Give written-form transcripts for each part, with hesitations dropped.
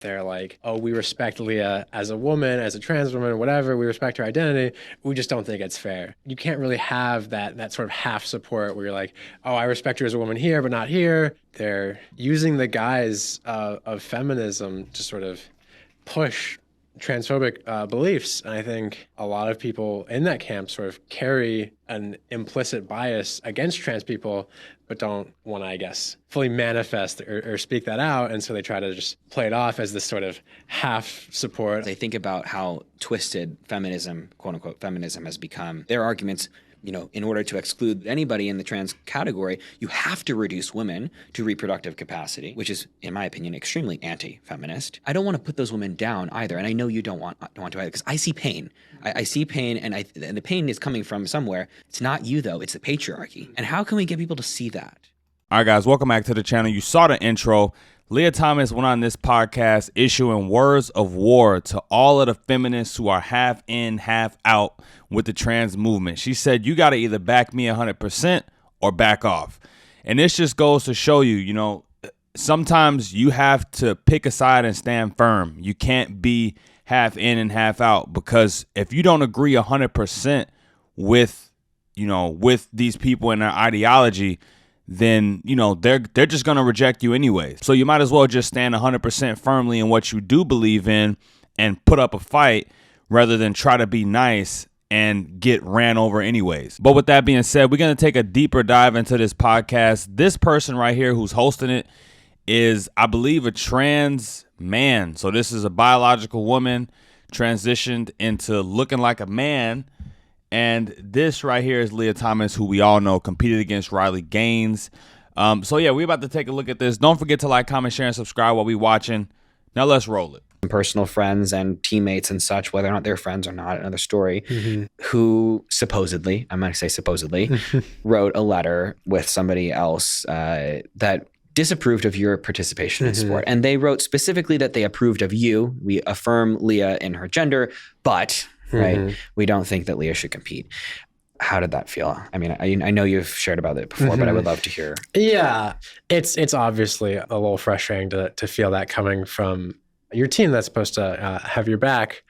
They're like, oh, we respect Leah as a woman, as a trans woman, whatever. We respect her identity. We just don't think it's fair. You can't really have that sort of half support where you're like, oh, I respect her as a woman here, but not here. They're using the guise of feminism to sort of push transphobic beliefs. And I think a lot of people in that camp sort of carry an implicit bias against trans people, but don't want to, I guess, fully manifest or speak that out. And so they try to just play it off as this sort of half support. They think about how twisted feminism, quote unquote, feminism has become. Their arguments, in order to exclude anybody in the trans category, you have to reduce women to reproductive capacity, which is, in my opinion, extremely anti-feminist. I don't want to put those women down either, and I know you don't want to either, because I see pain. I see pain, and the pain is coming from somewhere. It's not you, though. It's the patriarchy. And how can we get people to see that? All right, guys, welcome back to the channel. You saw the intro. Leah Thomas went on this podcast issuing words of war to all of the feminists who are half in, half out with the trans movement. She said, you got to either back me 100% or back off. And this just goes to show you, sometimes you have to pick a side and stand firm. You can't be half in and half out, because if you don't agree 100% with these people and their ideology, then, they're just going to reject you anyways. So you might as well just stand 100% firmly in what you do believe in and put up a fight rather than try to be nice and get ran over anyways. But with that being said, we're going to take a deeper dive into this podcast. This person right here who's hosting it is, I believe, a trans man. So this is a biological woman transitioned into looking like a man. And this right here is Leah Thomas, who we all know competed against Riley Gaines. So yeah, we're about to take a look at this. Don't forget to like, comment, share, and subscribe while we watching. Now let's roll it. Personal friends and teammates and such, whether or not they're friends or not, another story, who supposedly, I'm going to say supposedly, wrote a letter with somebody else that disapproved of your participation in sport. And they wrote specifically that they approved of you. We affirm Leah in her gender, but... right? We don't think that Leah should compete. How did that feel? I mean, I know you've shared about it before, but I would love to hear. Yeah, it's obviously a little frustrating to feel that coming from your team that's supposed to have your back.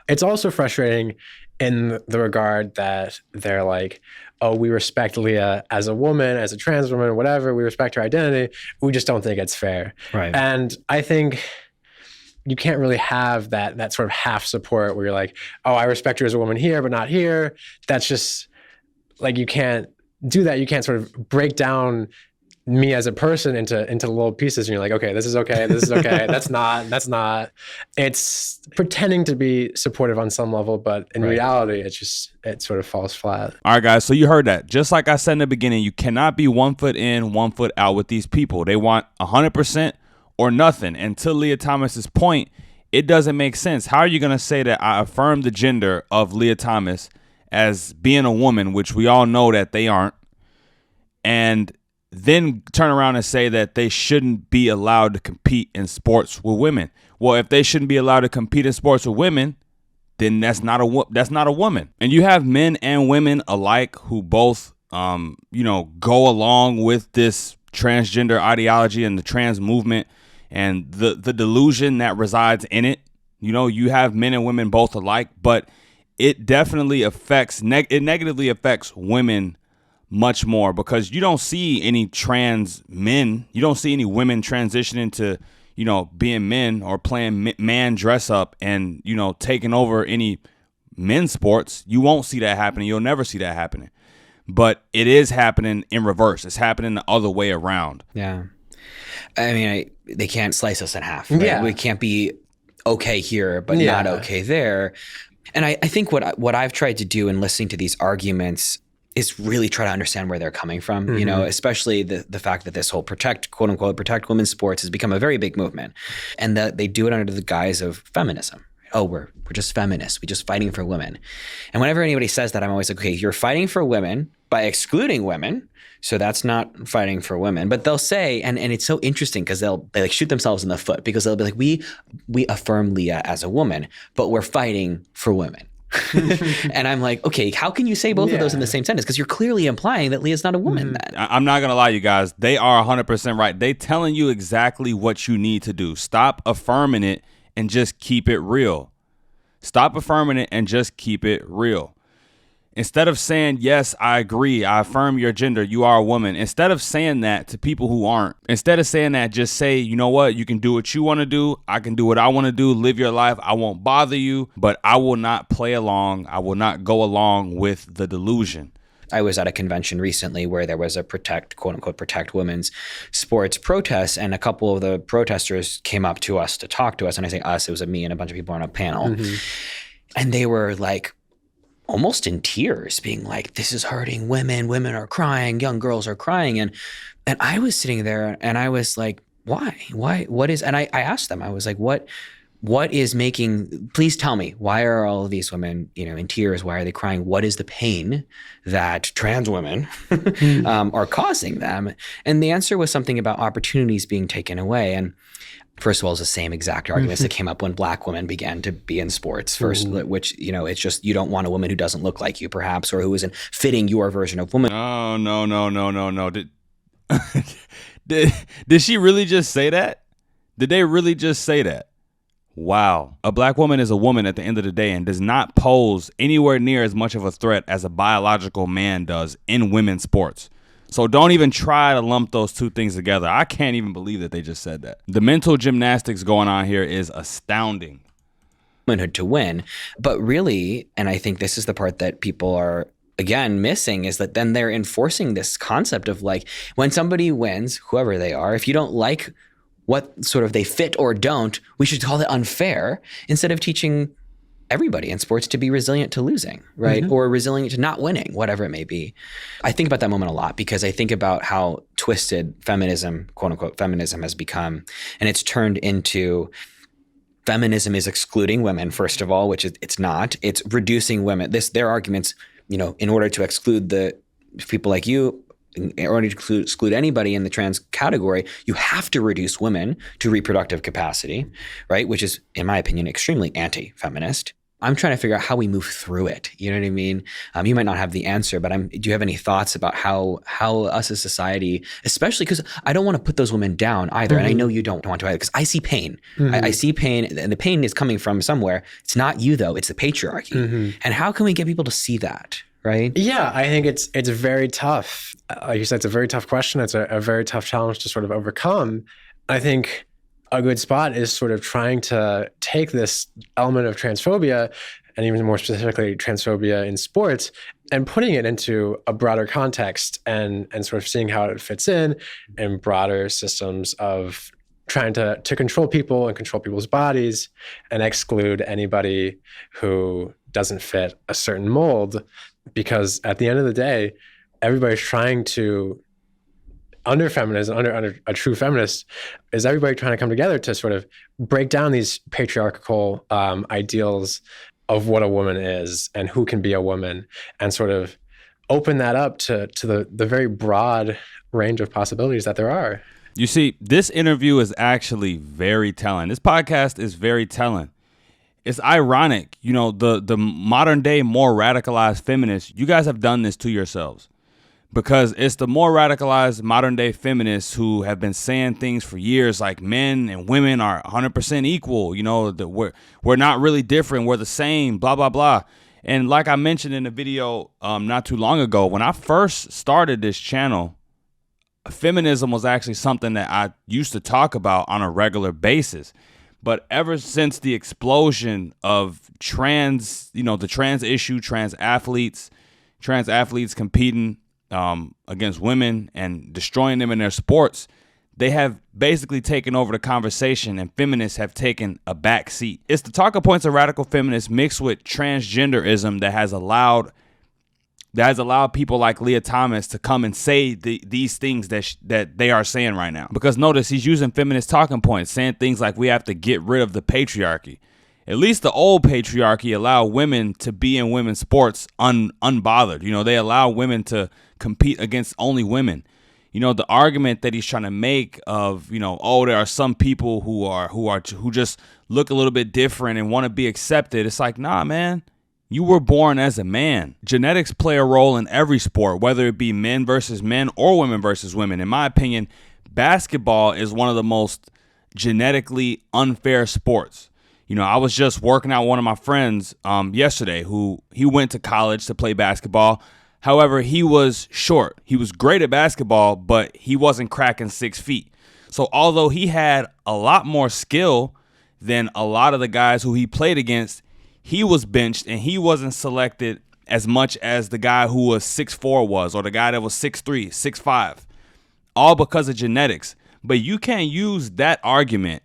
It's also frustrating in the regard that they're like, oh, we respect Leah as a woman, as a trans woman, whatever. We respect her identity. We just don't think it's fair. Right. And I think you can't really have that sort of half support where you're like, oh, I respect her as a woman here, but not here. That's just like, you can't do that. You can't sort of break down me as a person into little pieces. And you're like, okay, this is okay. This is okay. That's not. It's pretending to be supportive on some level, but in reality, it sort of falls flat. All right, guys. So you heard that. Just like I said in the beginning, you cannot be 1 foot in, 1 foot out with these people. They want 100%. Or nothing. And to Leah Thomas's point, it doesn't make sense. How are you going to say that I affirm the gender of Leah Thomas as being a woman, which we all know that they aren't, and then turn around and say that they shouldn't be allowed to compete in sports with women? Well, if they shouldn't be allowed to compete in sports with women, then that's not a woman. And you have men and women alike who both, go along with this transgender ideology and the trans movement and the delusion that resides in it. You have men and women both alike, but it definitely negatively affects women much more, because you don't see any trans men. You don't see any women transitioning to, being men or playing man dress up and, taking over any men's sports. You won't see that happening. You'll never see that happening. But it is happening in reverse. It's happening the other way around. Yeah. I mean, they can't slice us in half. Right? Yeah. We can't be okay here, but not okay there. And I think what I've tried to do in listening to these arguments is really try to understand where they're coming from, especially the fact that this whole quote unquote, protect women's sports has become a very big movement, and that they do it under the guise of feminism. Oh, we're just feminists. We're just fighting for women. And whenever anybody says that, I'm always like, okay, you're fighting for women by excluding women. So that's not fighting for women. But they'll say, and it's so interesting because they like shoot themselves in the foot, because they'll be like, we affirm Leah as a woman, but we're fighting for women. And I'm like, okay, how can you say both of those in the same sentence? Because you're clearly implying that Leah's not a woman then. I'm not going to lie, you guys. They are 100% right. They telling you exactly what you need to do. Stop affirming it and just keep it real. Stop affirming it and just keep it real. Instead of saying, yes, I agree, I affirm your gender, you are a woman. Instead of saying that to people who aren't, instead of saying that, just say, you know what, you can do what you want to do. I can do what I want to do. Live your life. I won't bother you, but I will not play along. I will not go along with the delusion. I was at a convention recently where there was a quote unquote, protect women's sports protest. And a couple of the protesters came up to us to talk to us. And I say us, it was me and a bunch of people on a panel. And they were like, almost in tears, being like, this is hurting women. Women are crying. Young girls are crying. And I was sitting there and I was like, why? What is, and I asked them, I was like, what is making, please tell me, why are all of these women, in tears? Why are they crying? What is the pain that trans women are causing them? And the answer was something about opportunities being taken away. And first of all, it's the same exact arguments that came up when Black women began to be in sports first, which, it's just, you don't want a woman who doesn't look like you, perhaps, or who isn't fitting your version of woman. Oh, no. Did she really just say that? Did they really just say that? Wow. A Black woman is a woman at the end of the day and does not pose anywhere near as much of a threat as a biological man does in women's sports. So don't even try to lump those two things together. I can't even believe that they just said that. The mental gymnastics going on here is astounding. Womanhood to win. But really, and I think this is the part that people are, again, missing, is that then they're enforcing this concept of like, when somebody wins, whoever they are, if you don't like what sort of they fit or don't, we should call it unfair, instead of teaching everybody in sports to be resilient to losing, right? Or resilient to not winning, whatever it may be. I think about that moment a lot because I think about how twisted feminism, quote unquote, feminism has become. And it's turned into feminism is excluding women, first of all, which it's not. It's reducing women. Their arguments, in order to exclude the people like you, in order to exclude anybody in the trans category, you have to reduce women to reproductive capacity, right? Which is, in my opinion, extremely anti-feminist. I'm trying to figure out how we move through it. You know what I mean? You might not have the answer, but do you have any thoughts about how us as society, especially because I don't want to put those women down either. And I know you don't want to either, because I see pain. I see pain, and the pain is coming from somewhere. It's not you though, it's the patriarchy. And how can we get people to see that? Right? Yeah, I think it's very tough. Like you said, it's a very tough question. It's a very tough challenge to sort of overcome. I think a good spot is sort of trying to take this element of transphobia, and even more specifically transphobia in sports, and putting it into a broader context and sort of seeing how it fits in broader systems of trying to control people and control people's bodies and exclude anybody who doesn't fit a certain mold. Because at the end of the day, everybody's trying to, under feminism, under a true feminist, is everybody trying to come together to sort of break down these patriarchal ideals of what a woman is and who can be a woman, and sort of open that up to the very broad range of possibilities that there are. You see, this interview is actually very telling. This podcast is very telling. It's ironic, the modern day more radicalized feminists, you guys have done this to yourselves, because it's the more radicalized modern day feminists who have been saying things for years like men and women are 100% equal, that we're not really different, we're the same, blah, blah, blah. And like I mentioned in a video not too long ago, when I first started this channel, feminism was actually something that I used to talk about on a regular basis. But ever since the explosion of the trans issue, trans athletes competing against women and destroying them in their sports, they have basically taken over the conversation, and feminists have taken a back seat. It's the talking points of radical feminists mixed with transgenderism that has allowed people like Leah Thomas to come and say these things that they are saying right now. Because notice, he's using feminist talking points, saying things like we have to get rid of the patriarchy. At least the old patriarchy allowed women to be in women's sports unbothered. They allow women to compete against only women. The argument that he's trying to make of, there are some people who just look a little bit different and want to be accepted. It's like, nah, man. You were born as a man. Genetics play a role in every sport, whether it be men versus men or women versus women. In my opinion, basketball is one of the most genetically unfair sports. I was just working out one of my friends yesterday he went to college to play basketball. However, he was short. He was great at basketball, but he wasn't cracking 6 feet. So although he had a lot more skill than a lot of the guys who he played against, he was benched and he wasn't selected as much as the guy who was 6'4" was, or the guy that was 6'3", 6'5", all because of genetics. But you can't use that argument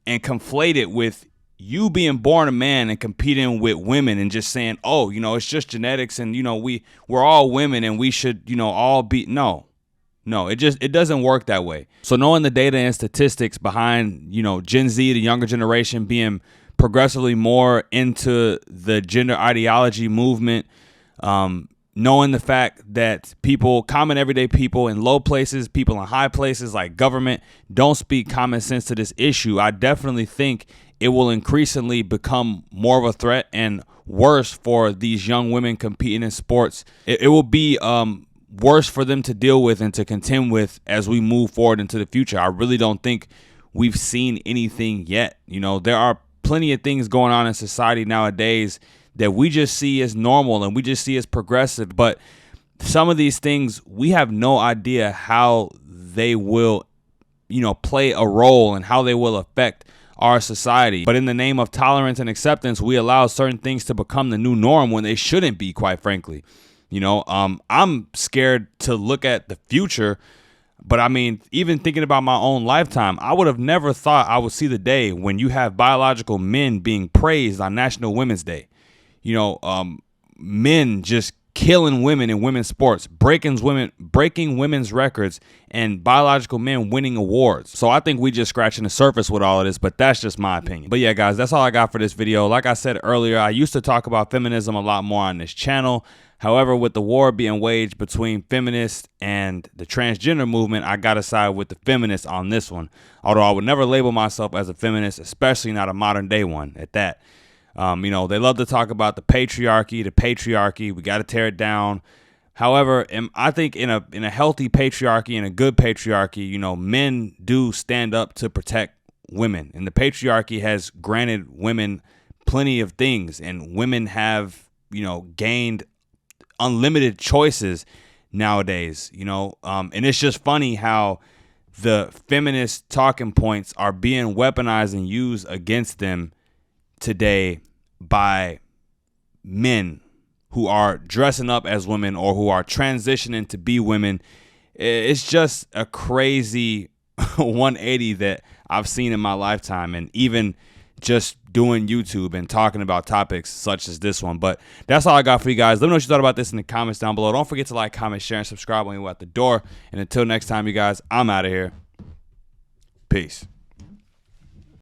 and conflate it with you being born a man and competing with women and just saying, oh, it's just genetics and, we're all women and we should, all be. No, it doesn't work that way. So knowing the data and statistics behind, Gen Z, the younger generation, being progressively more into the gender ideology movement, knowing the fact that common everyday people in low places, people in high places like government, don't speak common sense to this issue, I definitely think it will increasingly become more of a threat and worse for these young women competing in sports. It will be worse for them to deal with and to contend with as we move forward into the future. I really don't think we've seen anything yet. There are plenty of things going on in society nowadays that we just see as normal and we just see as progressive. But some of these things, we have no idea how they will, play a role and how they will affect our society. But in the name of tolerance and acceptance, we allow certain things to become the new norm when they shouldn't be, quite frankly. I'm scared to look at the future. But I mean, even thinking about my own lifetime, I would have never thought I would see the day when you have biological men being praised on National Women's Day. Men just killing women in women's sports, breaking women's records, and biological men winning awards. So I think we just scratching the surface with all of this, but that's just my opinion. But yeah, guys, that's all I got for this video. Like I said earlier, I used to talk about feminism a lot more on this channel. However, with the war being waged between feminists and the transgender movement, I got to side with the feminists on this one. Although I would never label myself as a feminist, especially not a modern day one at that. They love to talk about the patriarchy. We got to tear it down. However, I think in a healthy patriarchy and a good patriarchy, men do stand up to protect women. And the patriarchy has granted women plenty of things, and women have, gained unlimited choices nowadays, and it's just funny how the feminist talking points are being weaponized and used against them today by men who are dressing up as women or who are transitioning to be women. It's just a crazy 180 that I've seen in my lifetime, and even just doing YouTube and talking about topics such as this one. But that's all I got for you guys. Let me know what you thought about this in the comments down below. Don't forget to like, comment, share, and subscribe when you're at the door. And until next time, you guys, I'm out of here. Peace.